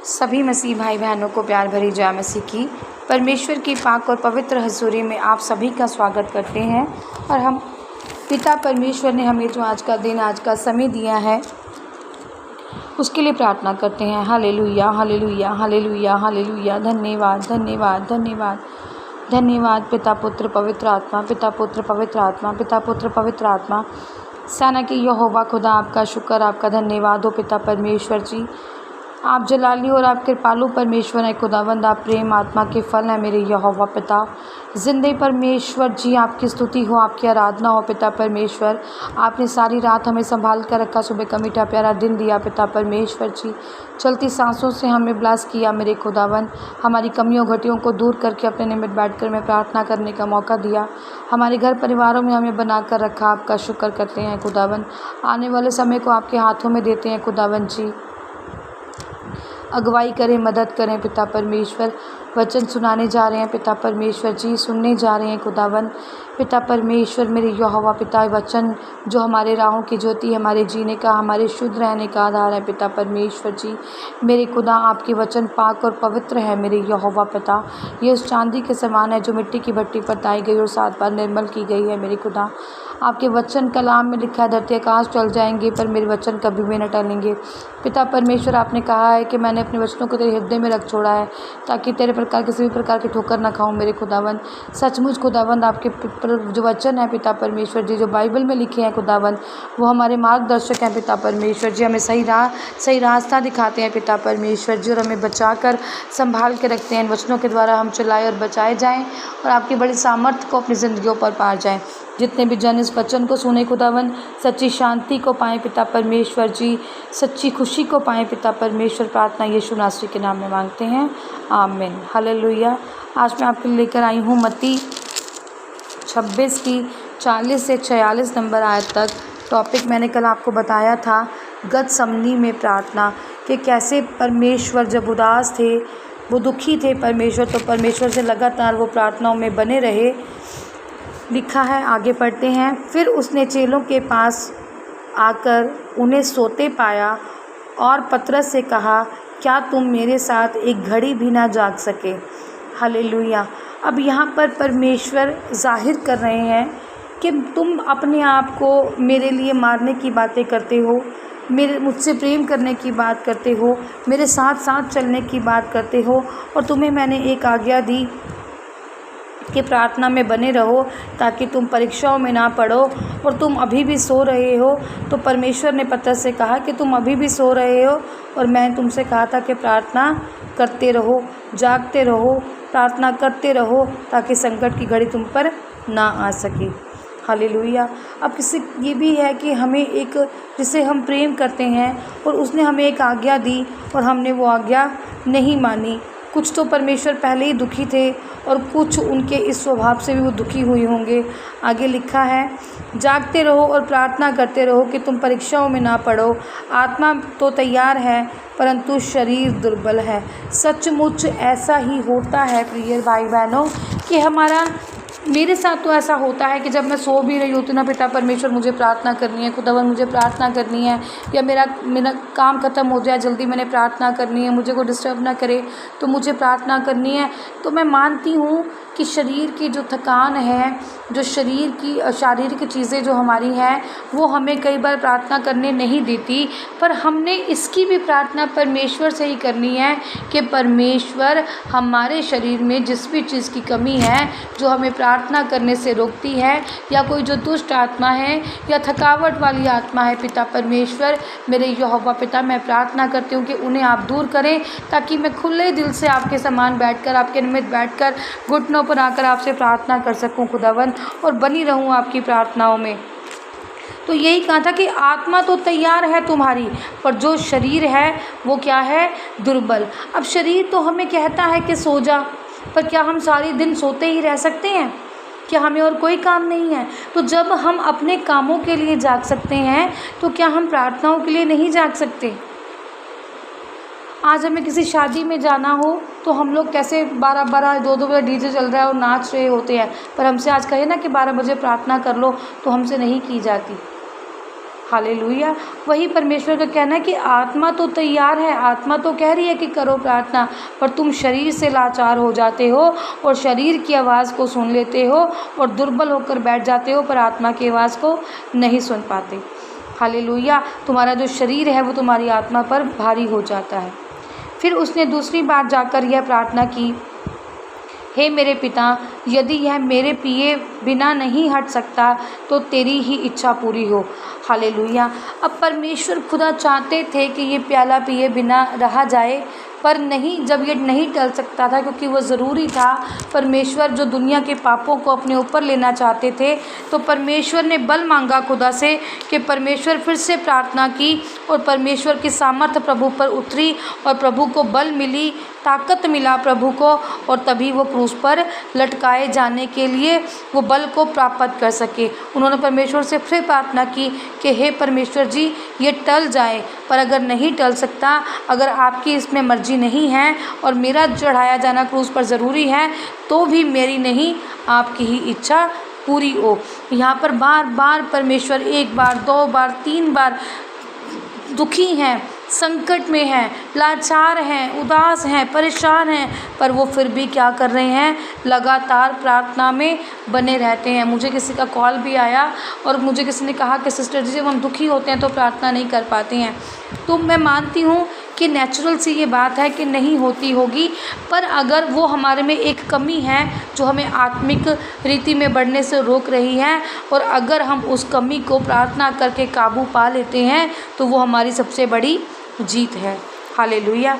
सभी मसीह भाई बहनों को प्यार भरी जय मसीह की। परमेश्वर की पाक और पवित्र हजूरी में आप सभी का स्वागत करते हैं। और हम पिता परमेश्वर ने हमें जो आज का दिन, आज का समय दिया है, उसके लिए प्रार्थना करते हैं। Hallelujah, hallelujah, hallelujah, hallelujah. धन्यवाद, धन्यवाद, धन्यवाद, धन्यवाद पिता पुत्र पवित्र आत्मा, पिता पुत्र पवित्र आत्मा, पिता पुत्र पवित्र आत्मा। सेना की यहोवा खुदा, आपका शुक्र, आपका धन्यवाद हो पिता परमेश्वर जी। आप जलाली और आप कृपालु परमेश्वर हैं खुदावंद। आप प्रेम आत्मा के फल हैं मेरे यहोवा पिता। जिंदे परमेश्वर जी, आपकी स्तुति हो, आपकी आराधना हो पिता परमेश्वर। आपने सारी रात हमें संभाल कर रखा, सुबह का मीठा प्यारा दिन दिया पिता परमेश्वर जी। चलती सांसों से हमें ब्लास किया मेरे खुदावंद। हमारी कमियों घटियों को दूर करके अपने निमित्त बैठकर मैं प्रार्थना करने का मौका दिया। हमारे घर परिवारों में हमें बना कर रखा, आपका शुक्र करते हैं खुदावंद। आने वाले समय को आपके हाथों में देते हैं खुदावंद जी। अगुवाई करें, मदद करें पिता परमेश्वर। वचन सुनाने जा रहे हैं पिता परमेश्वर जी, सुनने जा रहे हैं खुदावन पिता परमेश्वर मेरे यहोवा पिता। वचन जो हमारे राहों की ज्योति, हमारे जीने का, हमारे शुद्ध रहने का आधार है पिता परमेश्वर जी। मेरे खुदा, आपके वचन पाक और पवित्र है मेरे यहोवा पिता। ये उस चांदी के समान है जो मिट्टी की भट्टी पर ताई गई और 7 बार निर्मल की गई है मेरे खुदा। आपके वचन कलाम में लिखा है, धरती आकाश चल जाएंगे पर मेरे वचन कभी भी न टलेंगे। पिता परमेश्वर, आपने कहा है कि मैंने अपने वचनों को तेरे हृदय में रख छोड़ा है ताकि तेरे प्रकार किसी भी प्रकार की ठोकर ना खाऊं मेरे खुदावंद। सचमुच खुदावंद, आपके जो वचन है पिता परमेश्वर जी, जो बाइबल में लिखे हैं खुदावंद, वो हमारे मार्गदर्शक हैं पिता परमेश्वर जी। हमें सही रास्ता दिखाते हैं पिता परमेश्वर जी, और हमें बचा कर संभाल के रखते हैं। इन वचनों के द्वारा हम चलाए और बचाए जाएँ और आपकी बड़ी सामर्थ्य को अपनी ज़िंदगियों पर पा जाएँ। जितने भी जन इस वचन को सुने खुदावन, सच्ची शांति को पाएँ पिता परमेश्वर जी, सच्ची खुशी को पाएँ पिता परमेश्वर। प्रार्थना यीशु नासरी के नाम में मांगते हैं, आमीन। हालेलुया। आज मैं आपके लिए लेकर आई हूँ मत्ती 26 की 40 से 46 नंबर आयत तक। टॉपिक मैंने कल आपको बताया था, गतसमनी में प्रार्थना, कि कैसे परमेश्वर जब उदास थे, वो दुखी थे परमेश्वर, तो परमेश्वर से लगातार वो प्रार्थनाओं में बने रहे। लिखा है, आगे पढ़ते हैं। फिर उसने चेलों के पास आकर उन्हें सोते पाया और पतरस से कहा, क्या तुम मेरे साथ एक घड़ी भी ना जाग सके। हालेलुया। अब यहाँ पर परमेश्वर जाहिर कर रहे हैं कि तुम अपने आप को मेरे लिए मारने की बातें करते हो, मुझसे प्रेम करने की बात करते हो, मेरे साथ साथ चलने की बात करते हो, और तुम्हें मैंने एक आज्ञा दी कि प्रार्थना में बने रहो ताकि तुम परीक्षाओं में ना पड़ो, और तुम अभी भी सो रहे हो। तो परमेश्वर ने पतरस से कहा कि तुम अभी भी सो रहे हो, और मैं तुमसे कहा था कि प्रार्थना करते रहो, जागते रहो, प्रार्थना करते रहो ताकि संकट की घड़ी तुम पर ना आ सके। हालेलुया। अब किसी ये भी है कि हमें एक, जिसे हम प्रेम करते हैं, और उसने हमें एक आज्ञा दी और हमने वो आज्ञा नहीं मानी। कुछ तो परमेश्वर पहले ही दुखी थे और कुछ उनके इस स्वभाव से भी वो दुखी हुए होंगे। आगे लिखा है, जागते रहो और प्रार्थना करते रहो कि तुम परीक्षाओं में ना पड़ो। आत्मा तो तैयार है परंतु शरीर दुर्बल है। सचमुच ऐसा ही होता है प्रिय भाई बहनों, कि मेरे साथ तो ऐसा होता है कि जब मैं सो भी रही होती ना, पिता परमेश्वर मुझे प्रार्थना करनी है, खुदावन मुझे प्रार्थना करनी है, या मेरा काम ख़त्म हो जाए जल्दी, मैंने प्रार्थना करनी है, मुझे कोई डिस्टर्ब ना करे तो मुझे प्रार्थना करनी है। तो मैं मानती हूँ कि शरीर की जो थकान है, जो शारीरिक चीज़ें जो हमारी हैं, वो हमें कई बार प्रार्थना करने नहीं देती, पर हमने इसकी भी प्रार्थना परमेश्वर से ही करनी है कि परमेश्वर हमारे शरीर में जिस भी चीज़ की कमी है, जो हमें प्रार्थना करने से रोकती है, या कोई जो दुष्ट आत्मा है या थकावट वाली आत्मा है, पिता परमेश्वर मेरे यहोवा पिता, मैं प्रार्थना करती हूँ कि उन्हें आप दूर करें, ताकि मैं खुले दिल से आपके समान बैठकर, आपके निमित्त बैठकर, घुटनों पर आकर आपसे प्रार्थना कर सकूँ खुदावन, और बनी रहूँ आपकी प्रार्थनाओं में। तो यही कहा था कि आत्मा तो तैयार है तुम्हारी, पर जो शरीर है वो क्या है, दुर्बल। अब शरीर तो हमें कहता है कि सो जा, पर क्या हम सारे दिन सोते ही रह सकते हैं? क्या हमें और कोई काम नहीं है? तो जब हम अपने कामों के लिए जाग सकते हैं, तो क्या हम प्रार्थनाओं के लिए नहीं जाग सकते? आज हमें किसी शादी में जाना हो तो हम लोग कैसे 12-12, 2-2 बजे डीजे चल रहा है और नाच रहे होते हैं, पर हमसे आज कहे ना कि 12 बजे प्रार्थना कर लो, तो हमसे नहीं की जाती। हालेलुया। वही परमेश्वर का कहना है कि आत्मा तो तैयार है, आत्मा तो कह रही है कि करो प्रार्थना, पर तुम शरीर से लाचार हो जाते हो और शरीर की आवाज़ को सुन लेते हो और दुर्बल होकर बैठ जाते हो, पर आत्मा की आवाज़ को नहीं सुन पाते। हालेलुया। तुम्हारा जो शरीर है वो तुम्हारी आत्मा पर भारी हो जाता है। फिर उसने दूसरी बार जाकर यह प्रार्थना की, हे मेरे पिता, यदि यह मेरे पिए बिना नहीं हट सकता तो तेरी ही इच्छा पूरी हो। हालेलुया। अब परमेश्वर खुदा चाहते थे कि ये प्याला पिए बिना रहा जाए, पर नहीं, जब ये नहीं टल सकता था क्योंकि वो ज़रूरी था, परमेश्वर जो दुनिया के पापों को अपने ऊपर लेना चाहते थे, तो परमेश्वर ने बल मांगा खुदा से कि परमेश्वर फिर से प्रार्थना की और परमेश्वर की सामर्थ प्रभु पर उतरी और प्रभु को बल मिली, ताकत मिला प्रभु को, और तभी वो क्रूस पर लटकाए जाने के लिए वो बल को प्राप्त कर सके। उन्होंने परमेश्वर से फिर प्रार्थना की कि हे परमेश्वर जी, ये टल जाए, पर अगर नहीं टल सकता, अगर आपकी इसमें मर्जी नहीं है और मेरा चढ़ाया जाना क्रूस पर ज़रूरी है, तो भी मेरी नहीं, आपकी ही इच्छा पूरी हो। यहाँ पर बार बार परमेश्वर एक बार, दो बार, तीन बार दुखी हैं, संकट में हैं, लाचार हैं, उदास हैं, परेशान हैं, पर वो फिर भी क्या कर रहे हैं, लगातार प्रार्थना में बने रहते हैं। मुझे किसी का कॉल भी आया और मुझे किसी ने कहा कि सिस्टर जी, जब हम दुखी होते हैं तो प्रार्थना नहीं कर पाते हैं। तो मैं मानती हूँ कि नेचुरल सी ये बात है कि नहीं होती होगी, पर अगर वो हमारे में एक कमी है जो हमें आत्मिक रीति में बढ़ने से रोक रही है, और अगर हम उस कमी को प्रार्थना करके काबू पा लेते हैं, तो वो हमारी सबसे बड़ी जीत है। हालेलुया।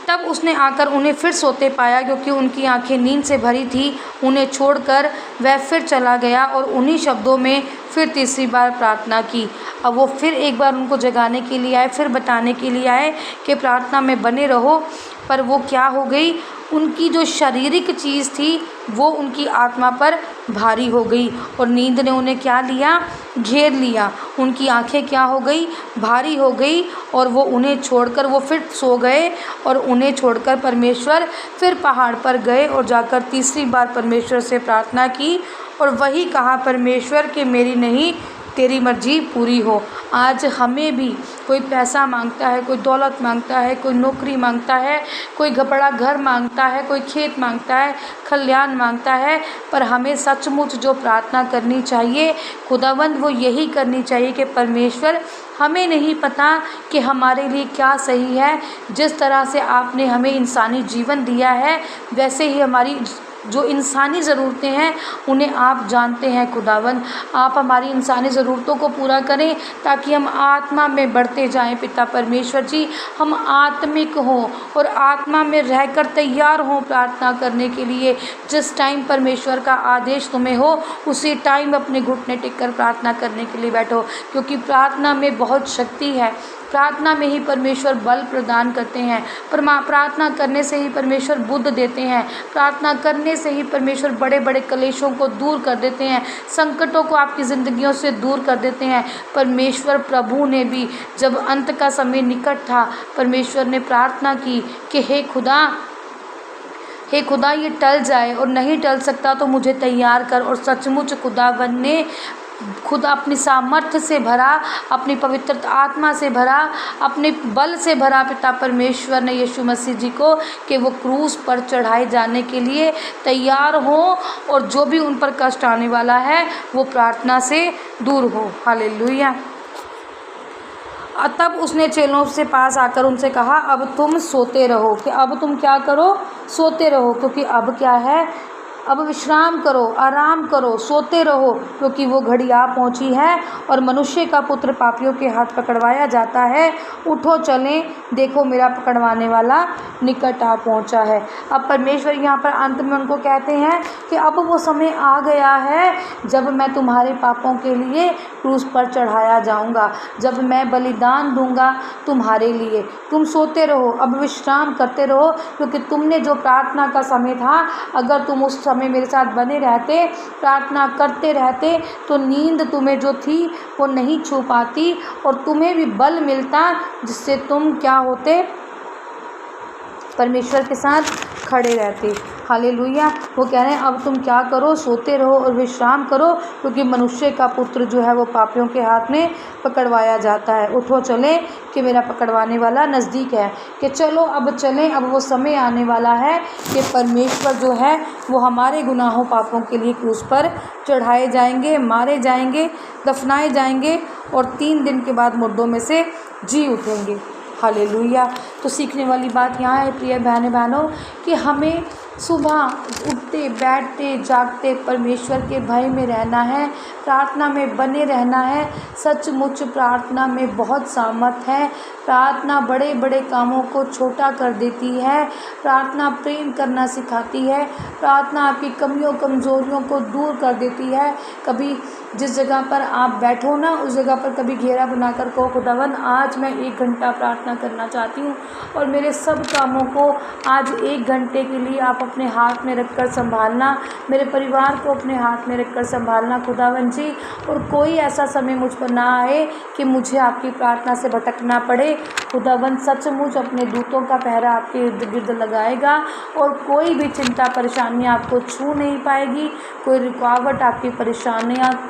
तब उसने आकर उन्हें फिर सोते पाया, क्योंकि उनकी आंखें नींद से भरी थी। उन्हें छोड़कर वह फिर चला गया और उन्हीं शब्दों में फिर तीसरी बार प्रार्थना की। अब वो फिर एक बार उनको जगाने के लिए आए, फिर बताने के लिए आए कि प्रार्थना में बने रहो, पर वो क्या हो गई, उनकी जो शारीरिक चीज़ थी वो उनकी आत्मा पर भारी हो गई और नींद ने उन्हें क्या लिया, घेर लिया। उनकी आंखें क्या हो गई, भारी हो गई, और वो उन्हें छोड़कर वो फिर सो गए और उन्हें छोड़कर परमेश्वर फिर पहाड़ पर गए और जाकर तीसरी बार परमेश्वर से प्रार्थना की और वही कहा, परमेश्वर कि मेरी नहीं, तेरी मर्जी पूरी हो। आज हमें भी कोई पैसा मांगता है, कोई दौलत मांगता है, कोई नौकरी मांगता है, कोई बड़ा घर मांगता है, कोई खेत मांगता है, कल्याण मांगता है, पर हमें सचमुच जो प्रार्थना करनी चाहिए खुदावंद, वो यही करनी चाहिए कि परमेश्वर, हमें नहीं पता कि हमारे लिए क्या सही है, जिस तरह से आपने हमें इंसानी जीवन दिया है वैसे ही हमारी जो इंसानी ज़रूरतें हैं उन्हें आप जानते हैं खुदावंद। आप हमारी इंसानी ज़रूरतों को पूरा करें ताकि हम आत्मा में बढ़ते जाएं। पिता परमेश्वर जी, हम आत्मिक हों और आत्मा में रहकर तैयार हों प्रार्थना करने के लिए। जिस टाइम परमेश्वर का आदेश तुम्हें हो, उसी टाइम अपने घुटने टेक कर प्रार्थना करने के लिए बैठो, क्योंकि प्रार्थना में बहुत शक्ति है। प्रार्थना में ही परमेश्वर बल प्रदान करते हैं, प्रार्थना करने से ही परमेश्वर बुद्धि देते हैं, प्रार्थना करने से ही परमेश्वर बड़े बड़े कलेशों को दूर कर देते हैं, संकटों को आपकी ज़िंदगियों से दूर कर देते हैं। परमेश्वर प्रभु ने भी जब अंत का समय निकट था, परमेश्वर ने प्रार्थना की कि हे खुदा ये टल जाए, और नहीं टल सकता तो मुझे तैयार कर। और सचमुच खुदावन ने खुद अपनी सामर्थ्य से भरा, अपनी पवित्र आत्मा से भरा, अपने बल से भरा पिता परमेश्वर ने यीशु मसीह जी को कि वो क्रूस पर चढ़ाए जाने के लिए तैयार हो, और जो भी उन पर कष्ट आने वाला है वो प्रार्थना से दूर हो। हालेलुया। तब उसने चेलों से पास आकर उनसे कहा, अब तुम सोते रहो। कि अब तुम क्या करो, सोते रहो, क्योंकि अब क्या है, अब विश्राम करो, आराम करो, सोते रहो, क्योंकि वो घड़ी आ पहुंची है और मनुष्य का पुत्र पापियों के हाथ पकड़वाया जाता है। उठो चलें, देखो मेरा पकड़वाने वाला निकट आ पहुंचा है। अब परमेश्वर यहाँ पर अंत में उनको कहते हैं कि अब वो समय आ गया है जब मैं तुम्हारे पापों के लिए क्रूस पर चढ़ाया जाऊँगा, जब मैं बलिदान दूँगा तुम्हारे लिए। तुम सोते रहो, अब विश्राम करते रहो, क्योंकि तुमने जो प्रार्थना का समय था, अगर तुम उस समय मेरे साथ बने रहते, प्रार्थना करते रहते, तो नींद तुम्हें जो थी वो नहीं छू पाती और तुम्हें भी बल मिलता, जिससे तुम क्या होते, परमेश्वर के साथ खड़े रहते। हालेलुया। वो कह रहे हैं अब तुम क्या करो, सोते रहो और विश्राम करो, क्योंकि मनुष्य का पुत्र जो है वो पापियों के हाथ में पकड़वाया जाता है। उठो चलें कि मेरा पकड़वाने वाला नज़दीक है। कि चलो अब चलें, अब वो समय आने वाला है कि परमेश्वर जो है वो हमारे गुनाहों पापों के लिए क्रूस पर चढ़ाए जाएंगे, मारे जाएंगे, दफनाए जाएंगे और 3 दिन के बाद मुर्दों में से जी उठेंगे। हालेलुया। तो सीखने वाली बात यहाँ है प्रिय बहनों कि हमें सुबह उठते बैठते जागते परमेश्वर के भय में रहना है, प्रार्थना में बने रहना है। सचमुच प्रार्थना में बहुत सामर्थ है। प्रार्थना बड़े बड़े कामों को छोटा कर देती है। प्रार्थना प्रेम करना सिखाती है। प्रार्थना आपकी कमियों कमज़ोरियों को दूर कर देती है। कभी जिस जगह पर आप बैठो ना, उस जगह पर कभी घेरा बनाकर कहो, खुदावन आज मैं 1 घंटा प्रार्थना करना चाहती हूँ और मेरे सब कामों को आज 1 घंटे के लिए आप अपने हाथ में रखकर संभालना, मेरे परिवार को अपने हाथ में रखकर संभालना खुदावन जी। और कोई ऐसा समय मुझ पर ना आए कि मुझे आपकी प्रार्थना से भटकना पड़े। खुदावन सचमुच अपने दूतों का पहरा आपके इर्द गिर्द लगाएगा और कोई भी चिंता परेशानी आपको छू नहीं पाएगी। कोई रुकावट आपकी परेशानियाँ,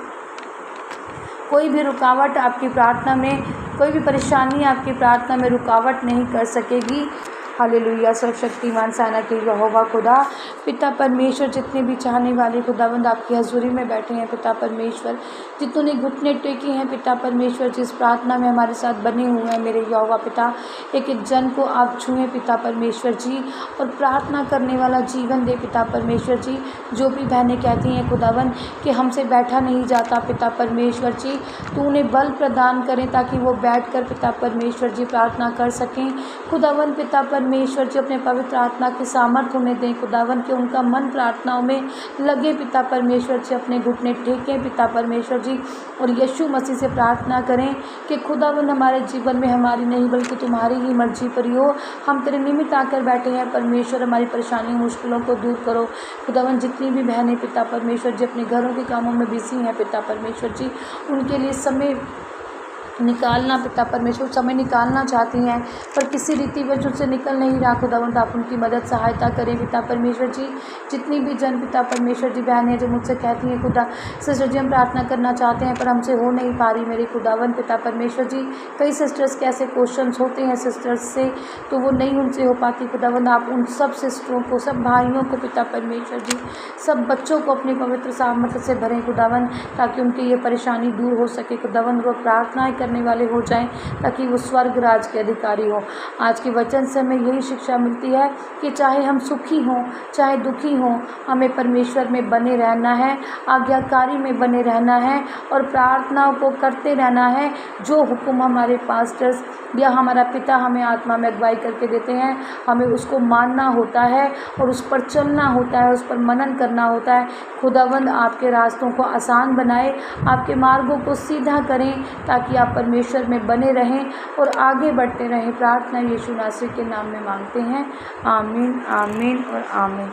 कोई भी रुकावट आपकी प्रार्थना में, कोई भी परेशानी आपकी प्रार्थना में रुकावट नहीं कर सकेगी। हालेलुया। सर्वशक्तिमान सेना के यहोवा खुदा पिता परमेश्वर, जितने भी चाहने वाले खुदावंद आपकी हजूरी में बैठे हैं पिता परमेश्वर, जितनों ने घुटने टेके हैं पिता परमेश्वर, जिस प्रार्थना में हमारे साथ बने हुए हैं मेरे यहोवा पिता, एक एक जन को आप छुएं पिता परमेश्वर जी और प्रार्थना करने वाला जीवन दे पिता परमेश्वर जी। जो भी बहनें कहती हैं खुदावंद कि हमसे बैठा नहीं जाता पिता परमेश्वर जी, तो उन्हें बल प्रदान करें ताकि वो बैठकर पिता परमेश्वर जी प्रार्थना कर सकें। खुदावंद पिता परमेश्वर जी अपने पवित्र आत्मा की सामर्थ्य उन्हें दें खुदावंद, कि उनका मन प्रार्थनाओं में लगे पिता परमेश्वर जी, अपने घुटने टेकें पिता परमेश्वर जी और यीशु मसीह से प्रार्थना करें कि खुदावंद हमारे जीवन में हमारी नहीं बल्कि तुम्हारी ही मर्जी पर हो। हम तेरे निमित्त आकर बैठे हैं परमेश्वर, हमारी परेशानी मुश्किलों को दूर करो खुदावंद। जितनी भी बहनें पिता परमेश्वर जी अपने घरों के कामों में बिजी हैं पिता परमेश्वर जी, उनके लिए समय निकालना पिता परमेश्वर, समय निकालना चाहती हैं पर किसी रीति वजह से निकल नहीं रहा खुदावंद, आप उनकी मदद सहायता करें पिता परमेश्वर जी। जितनी भी जन पिता परमेश्वर जी बहनें जो मुझसे कहती हैं खुदा सिस्टर जी हम प्रार्थना करना चाहते हैं पर हमसे हो नहीं पा रही मेरे खुदावंद पिता परमेश्वर जी। कई सिस्टर्स के ऐसे क्वेश्चंस होते हैं सिस्टर्स से, तो वो नहीं उनसे हो पाती खुदावंद। आप उन सब सिस्टरों को, सब भाइयों को पिता परमेश्वर जी, सब बच्चों को अपनी पवित्र सामर्थ्य से भरें खुदावंद, ताकि उनकी ये परेशानी दूर हो सके खुदावंद। वो प्रार्थनाएं करने वाले हो जाएं ताकि वो स्वर्ग राज के अधिकारी हो। आज के वचन से हमें यही शिक्षा मिलती है कि चाहे हम सुखी हों चाहे दुखी हों, हमें परमेश्वर में बने रहना है, आज्ञाकारी में बने रहना है और प्रार्थनाओं को करते रहना है। जो हुक्म हमारे पास्टर्स या हमारा पिता हमें आत्मा में अगुवाई करके देते हैं, हमें उसको मानना होता है और उस पर चलना होता है, उस पर मनन करना होता है। खुदावंद आपके रास्तों को आसान बनाए, आपके मार्गों को सीधा करें ताकि आप परमेश्वर में बने रहें और आगे बढ़ते रहें। प्रार्थना यीशु नासरी के नाम में मांगते हैं, आमीन आमीन और आमीन।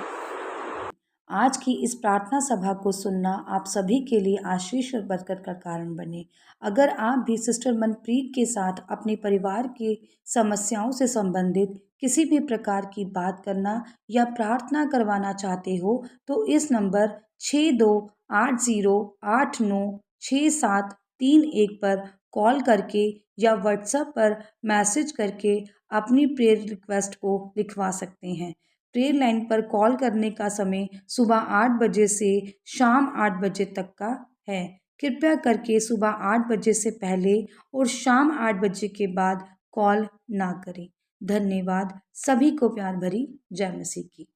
आज की इस प्रार्थना सभा को सुनना आप सभी के लिए आशीष और बरकत का कारण बने। अगर आप भी सिस्टर मनप्रीत के साथ अपने परिवार की समस्याओं से संबंधित किसी भी प्रकार की बात करना या प्रार्थना करवाना चाहते हो तो इस नंबर 6280896731 पर कॉल करके या व्हाट्सएप पर मैसेज करके अपनी प्रेयर रिक्वेस्ट को लिखवा सकते हैं। प्रेयर लाइन पर कॉल करने का समय सुबह 8 बजे से शाम 8 बजे तक का है। कृपया करके सुबह 8 बजे से पहले और शाम 8 बजे के बाद कॉल ना करें। धन्यवाद। सभी को प्यार भरी जय मसीह की।